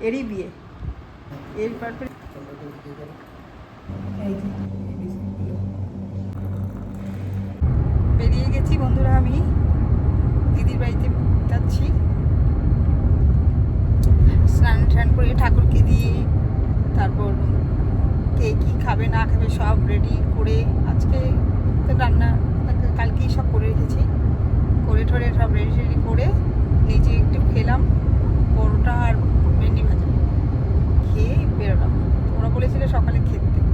এরই বিয়ে, এর পারপরে বেরিয়ে গেছি বন্ধুরা। আমি দিদির বাড়িতে যাচ্ছি, স্নান টান করে ঠাকুরকে দিয়ে তারপর কে কী খাবে না খাবে সব রেডি করে, আজকে তো রান্না কালকেই সব করে রেখেছি, করে ঠরে সব রেডি করে নিজে একটু খেলাম পরোটা আর ভেন্ডি ভাজা, খেয়ে বেরোলাম। ওরা বলেছিল সকালে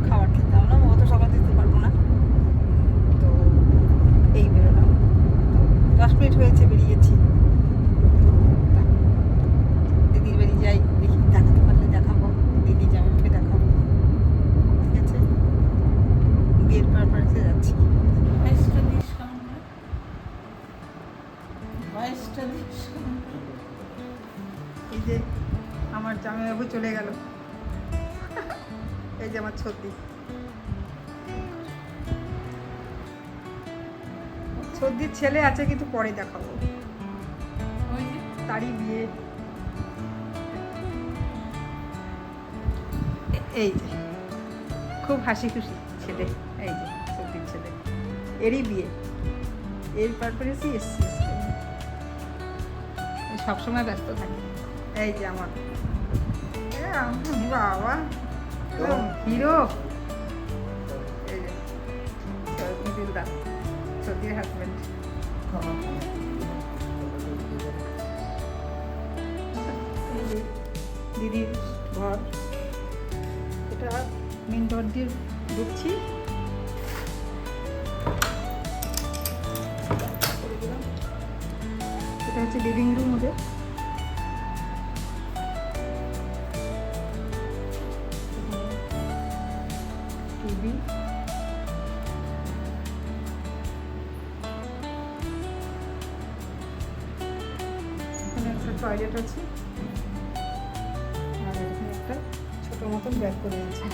খাবার খেতে, আমরা অত সকাল দিতে পারবো না, তো এই বেরোলাম। তো 10 মিনিট হয়েছে বেরিয়েছি। দিদির বাড়ি যাই, দেখি দেখাতে পারলে দেখাবো, দিদি জামাইকে দেখাবো, ঠিক আছে? বিয়ের পারপাসে যাচ্ছি। এই যে আমার জামাইবাবু চলে গেল, এই যে আমার ছর্দি, ছর্দির ছেলে আছে কিন্তু পরে দেখাবো, তারই বিয়ে। এই যে খুব হাসি খুশি ছেলে, এই যে ছর্দির ছেলে, এরই বিয়ে, এর পারপাসেই এসছি। সবসময় ব্যস্ত থাকে। এই যে আমার বাবা হিরো, এই যে দিলদা, সৌদির হাজব্যান্ড। দিদির ঘর, এটা মেন ঘর দিয়ে ঢুকছি। এটা হচ্ছে লিভিং রুম ওদের। টিভি, এখানে একটা টয়লেট আছে আর এখানে একটা ছোট মতন ব্যাগ করে আছে।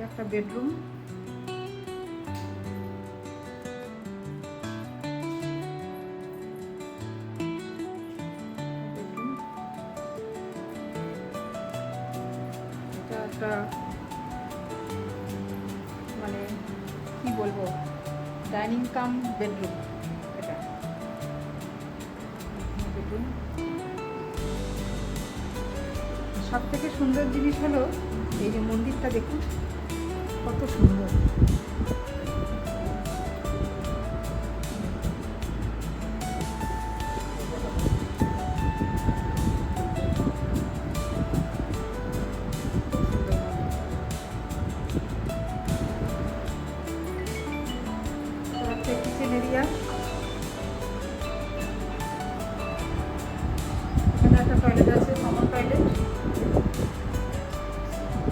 একটা বেডরুম, এটা একটা মানে কি বলবো, ডাইনিং কাম বেডরুম। এটা বেডরুম। সব থেকে সুন্দর জিনিস হলো এই যে মন্দিরটা দেখুন কত সুন্দর। কিচেন এরিয়া, এখানে একটা টয়লেট আছে, কমন টয়লেট।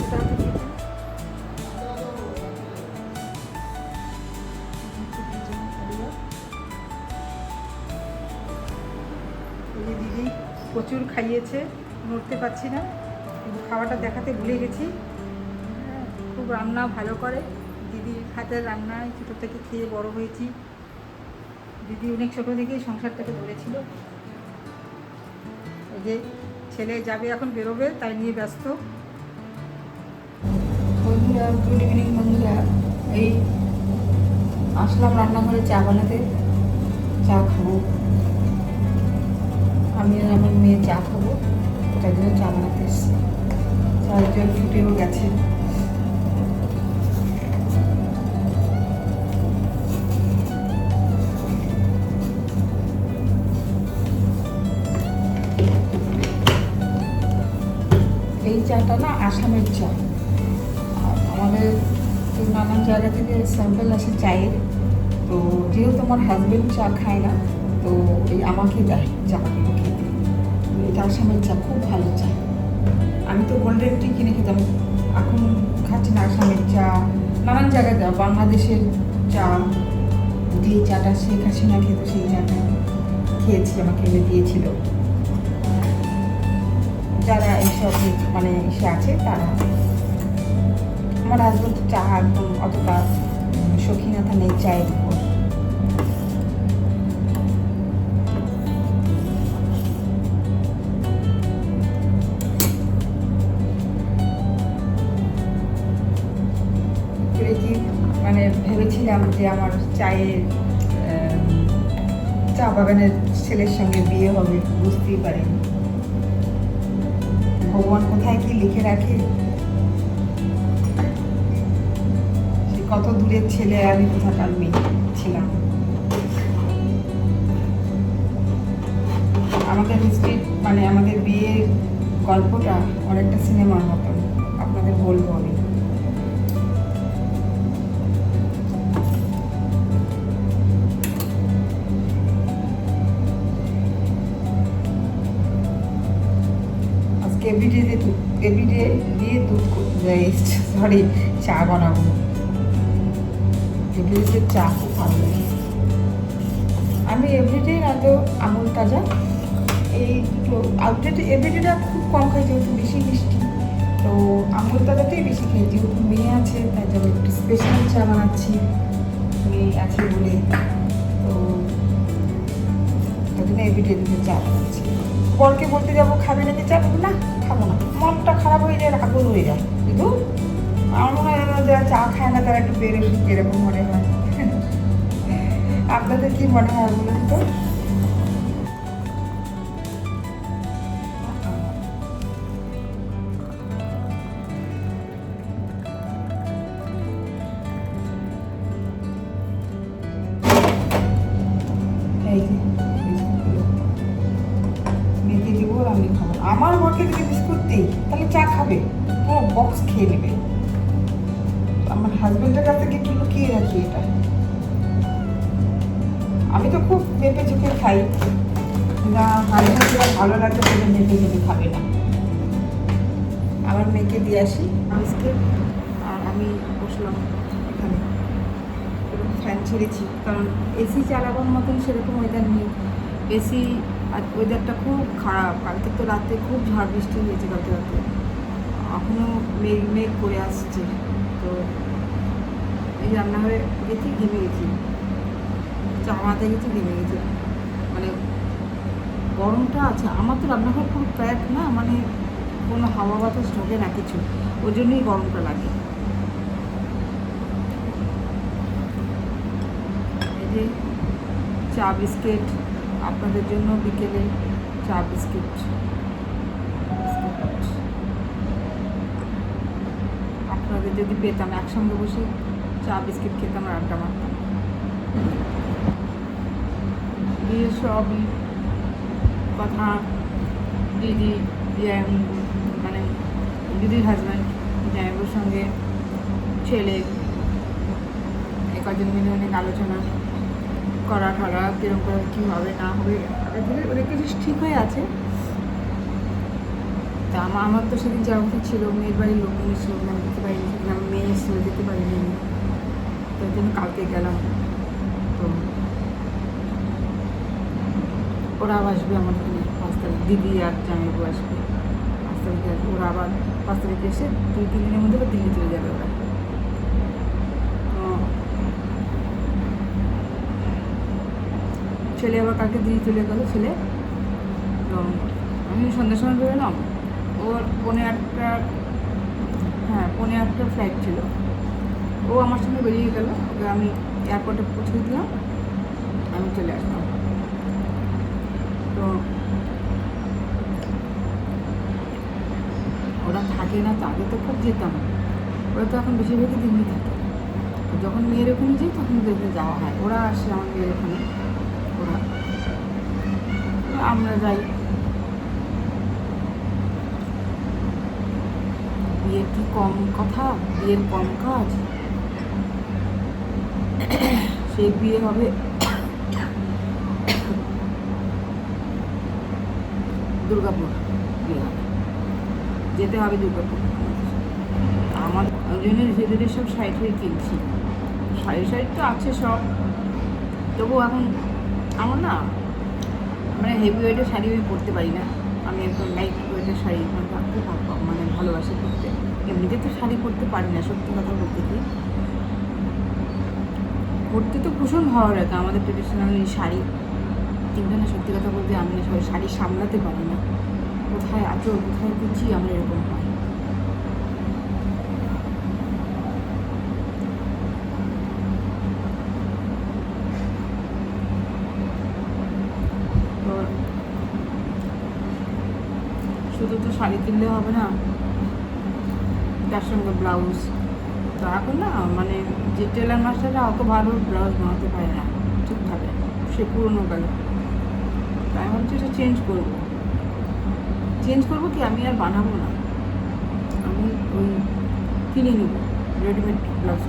এটা হচ্ছে কিচেন। দিদি প্রচুর খাইয়েছে, নড়তে পারছি না, কিন্তু খাওয়াটা দেখাতে ভুলে গেছি। খুব রান্না ভালো করে, দিদির হাতের রান্নায় ছোটো থেকে খেয়ে বড় হয়েছি। দিদি অনেক ছোটো থেকেই সংসারটাকে ধরেছিল। এই যে ছেলে যাবে এখন, বেরোবে, তাই নিয়ে ব্যস্ত। বন্ধুরা, গুড ইভিনিং বন্ধুরা। এই আসলাম রান্নাঘরে চা বানাতে, চা খাবো। আমি আর আমার মেয়ে চা খাবো, ওটার জন্য চা বানাতে এসছি। চায়ের জল ফুটেও গেছে। এই চাটা না আসামের চা, আমাদের তো নানান জায়গা থেকে স্যাম্পল আসে চায়ের। তো যেহেতু আমার হাজব্যান্ড চা খায় না, তো এই আমাকে দেয় চাগুলো খেতে। এটা আসামের চা, খুব ভালো চা। আমি তো গোল্ডেন টি কিনে খেতাম, এখন খাচ্ছি না আসামের চা। নানান জায়গায় দেওয়া বাংলাদেশের চা, যে চাটা শেখ হাসিনা খেত সেই চাটা খেয়েছি, আমাকে এনে দিয়েছিল। যারা এইসব মানে এসে আছে তারা। আমার হাজব্যান্ড চা একদম অতটা শৌখিনতা নেই চায়ের উপর। কি মানে ভেবেছিলাম যে আমার চায়ের চা বাগানের ছেলের সঙ্গে বিয়ে হবে, বুঝতেই পারিনি। ভগবান কোথায় কি লিখে রাখে, সে কত দূরের ছেলে, আমি কোথাকার মেয়ে ছিলাম। আমাদের হিস্ট্রি মানে আমাদের বিয়ের গল্পটা অনেকটা সিনেমার মতন, আপনাদের বলবো আমি। এভরিডে দিয়ে দুধ সরি চা বানাবো। এভরিডে চা খুব ভালো লাগে। আমি এভরিডে না তো আমুল তাজা এই দুটো আউটডেটে এভরিডেটা খুব কম খাই, যেহেতু বেশি মিষ্টি, তো আমুল তাজাটাই বেশি খাই। যেহেতু মেয়ে আছে তাই জন্য একটু স্পেশাল চা বানাচ্ছি, মেয়ে আছে বলে। তো তার জন্য এভরিডে দুটো চা বানাচ্ছি। বরকে বলতে যাবো খাবে নাকি চা, বলবো না খাবো না, মনটা খারাপ হয়ে যায়, আগুন হয়ে যায়। কিন্তু আমার মনে হয় যারা চা খায় না তারা একটু বেড়ে এরকম মনে হয়। আপনাদের কি মনে হয় বলুন তো? মেয়েকে দিব আর আমি খাবো। আমার বরকে যদি বিস্কুট দিই তাহলে চা খাবে, পুরো বক্স খেয়ে নেবে। আমার হাজবেন্ডের কাছ থেকে একটু লুকিয়ে রাখি এটা। আমি তো খুব মেপে চুপে খাই, না হাজবেন্ড ভালো লাগে সেটা মেপে চুপে খাবে না। আমার মেয়েকে দিয়ে আসি বিস্কুট, আর আমি বসলাম এখানে, ফ্যান ছেড়েছি কারণ এসি চালাবার মতন সেরকম ওয়েদার নেই। এসি আর ওয়েদারটা খুব খারাপ। কালকে তো রাতে খুব ঝড় বৃষ্টি হয়েছে, কালকে রাতে এখনও মেঘ মেঘ করে আসছে। তো এই রান্নাঘরে গেছি, ঘেমে গেছি, চামাতে গেছি, ঘেমে গেছি। মানে গরমটা আছে। আমার তো রান্নাঘর খুব প্যাক না, মানে কোনো হাওয়া বাতাস ঢোকে না কিছু, ওই জন্যই গরমটা লাগে। এই যে চা বিস্কিট আপনাদের জন্য, বিকেলে চা বিস্কিট। আপনাদের যদি পেতাম একসঙ্গে বসে চা বিস্কিট খেতাম আর আড্ডা মারতাম। বিয়ের সবই কথা দিদি মানে দিদির হাজব্যান্ড জামাইবাবুর সঙ্গে ছেলে এই কদিন মিলে অনেক আলোচনা করা ঠরা, কিরকম করে কী হবে না হবে, অনেক কিছু ঠিক হয়ে আছে। তা আমার তো সেদিন যাওয়ার কথা ছিল, মেয়ের বাড়ির লোক ছিল, আমি যেতে পারিনি, সেদিন আমার মেয়ে এসেছিল, যেতে পারিনি আমি, তো ওই জন্য কালকে গেলাম। তো ওরা আসবে আমার এখানে 5 তারিখ, দিদি আর জামাইবাবু আসবে 5 তারিখে আসবে। ওরা আবার 5 তারিখে এসে 2-3 দিনের মধ্যে দিল্লি চলে যাবে ওরা। ছেলে আবার কালকে দিল্লি চলে গেলো ছেলে। তো আমি সন্ধ্যার সময় বেরোলাম, ওর 8:30 ফ্লাইট ছিল। ও আমার সঙ্গে বেরিয়ে গেল, ওকে আমি এয়ারপোর্টে পৌঁছে দিলাম, আমি চলে আসলাম। তো ওরা থাকে না, তো আগে তো খুব যেতাম, ওরা তো এখন বেশিরভাগই দিল্লি থাকে। যখন মেয়ের ওখানে যাই তখন ওদের যাওয়া হয়, ওরা আসে আমার মেয়ের ওখানে, ওরা আমরা যাই। বিয়ের কি কম কথা, বিয়ের কম কাজ। সেই বিয়ে হবে দুর্গাপুর, বিয়ে হবে, যেতে হবে দুর্গাপুর। আমার ওই জন্য ধীরে সব শাড়ি ঠাড়ি কিনছি। শাড়ি তো আছে সব, তবু এখন আমার না মানে হেভি ওয়েটের শাড়ি আমি পরতে পারি না। আমি আমি একদম লাইট ওয়েটের শাড়ি খুব মানে ভালোবাসি পরতে। এমনিতে তো শাড়ি পরতে পারি না, সত্যি কথা বলতে কি, পরতে তো ভীষণ ভালো লাগে আমাদের ট্রেডিশনাল এই শাড়ি, কিন্তু না সত্যি কথা বলতে আমি না সবাই শাড়ি সামলাতে পারি না, কোথায় আঁচল কোথায় কুচি আমার এরকম হয়। তো শুধু তো শাড়ি কিনলে হবে না, তার সঙ্গে ব্লাউজ। তো এখন না মানে যে টেলার মাস্টাররা অত ভালো ব্লাউজ বানাতে পারে না ঠিকভাবে, সে পুরোনো গেল। তাই আমি ভাবছি এটা চেঞ্জ করবো কি, আমি আর বানাবো না, আমি ওই কিনে নেব রেডিমেড ব্লাউজ।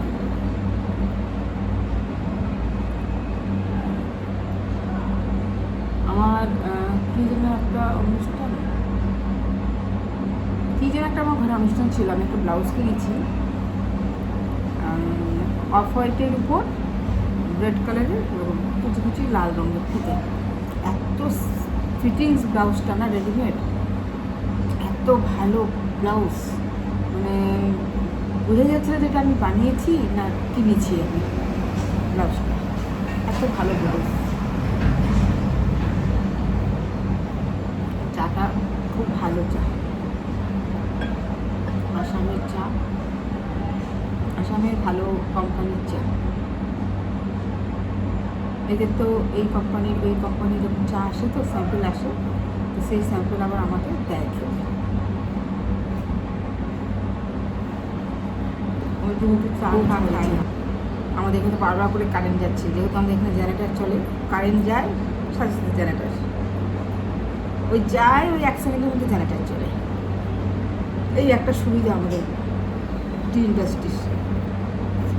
আমার কী যেন একটা অনুষ্ঠান, আমার ঘরে অনুষ্ঠান ছিল, আমি একটা ব্লাউজ কিনেছি অফ হোয়াইটের উপর রেড কালারের কুচি কুচি লাল রঙের ফিতে, এত ফিটিংস ব্লাউজটা না রেডিমেড, এত ভালো ব্লাউজ, মানে বোঝা যাচ্ছে না যেটা আমি বানিয়েছি না কিনেছি আমি ব্লাউজটা, এত ভালো ব্লাউজ। চাটা খুব ভালো চা, আসামের চা, আসামের ভালো কোম্পানির চা। এদের তো এই কোম্পানির ওই কোম্পানির যখন চা আসে তো স্যাম্পল আসে, তো সেই স্যাম্পল আবার আমাকে দেয় খেতে। ওই যেহেতু চা খাই না, আমাদের এখানে বারবার করে কারেন্ট যাচ্ছে, যেহেতু আমাদের এখানে জেনারেটার চলে, কারেন্ট যায় সাথে সাথে জেনারেটার ওই যায়, ওই 1 সেকেন্ডের মধ্যে জেনারেটার চলে। এই একটা সুবিধা আমাদের টি ইন্ডাস্ট্রির,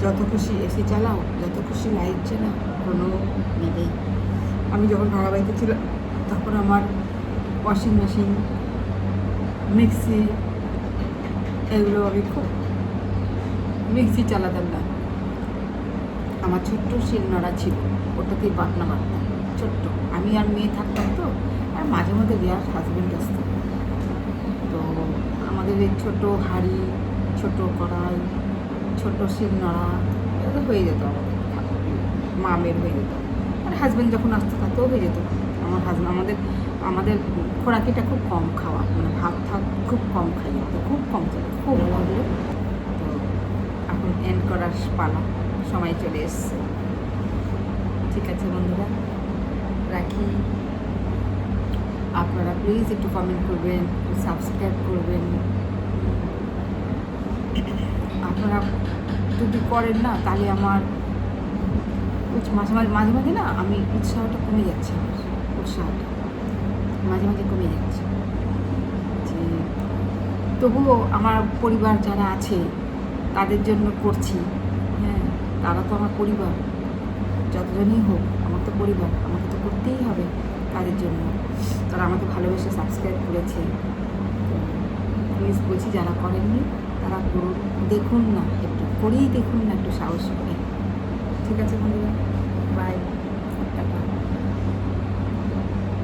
যত খুশি এসি চালাও, যত খুশি লাইট চালাও, কোনো নেই। আমি যখন ভাড়া বাড়িতে ছিলাম তখন আমার ওয়াশিং মেশিন, মিক্সি, এগুলো আমি খুব, মিক্সি চালাতাম না, আমার ছোট্ট শিলনোড়া ছিল, ওটাতেই বাটনা বাটতাম ছোট্ট, আমি আর মেয়ে থাকতাম তো, আর মাঝে মধ্যে বিয়ার হাজব্যান্ড আসতো, তো আমাদের এই ছোটো হাঁড়ি, ছোট কড়াই, ছোট শিলনোড়া এগুলো হয়ে যেত আমাদের, মামের হয়ে যেত, আর হাজব্যান্ড যখন আসতো তাতেও হয়ে যেত। আমাদের খোরাকিটা খুব কম খাওয়া, মানে ভাত খুব কম খাই, খুব কম খাই, খুব ভালো। তো এখন এন্ড করার পালা, সময় চলে এসছে। ঠিক আছে বন্ধুরা, রাখি। আপনারা প্লিজ একটু কমেন্ট করবেন, সাবস্ক্রাইব করবেন। আপনারা যদি করেন না তাহলে আমার মাঝে মাঝে না আমি উৎসাহটা কমে যাচ্ছে, আমার উৎসাহটা মাঝে মাঝে কমে যাচ্ছে, যে তবুও আমার পরিবার যারা আছে তাদের জন্য করছি। হ্যাঁ, তারা তো আমার পরিবার, যতজনই হোক আমার তো পরিবার, আমাকে তো করতেই হবে তাদের জন্য। তারা আমাকে ভালোবেসে সাবস্ক্রাইব করেছে, প্লিজ বলছি যারা করেননি তারা করুন, দেখুন না, একটু করেই দেখুন না, একটু সাহস করে। ঠিক আছে বন্ধুরা।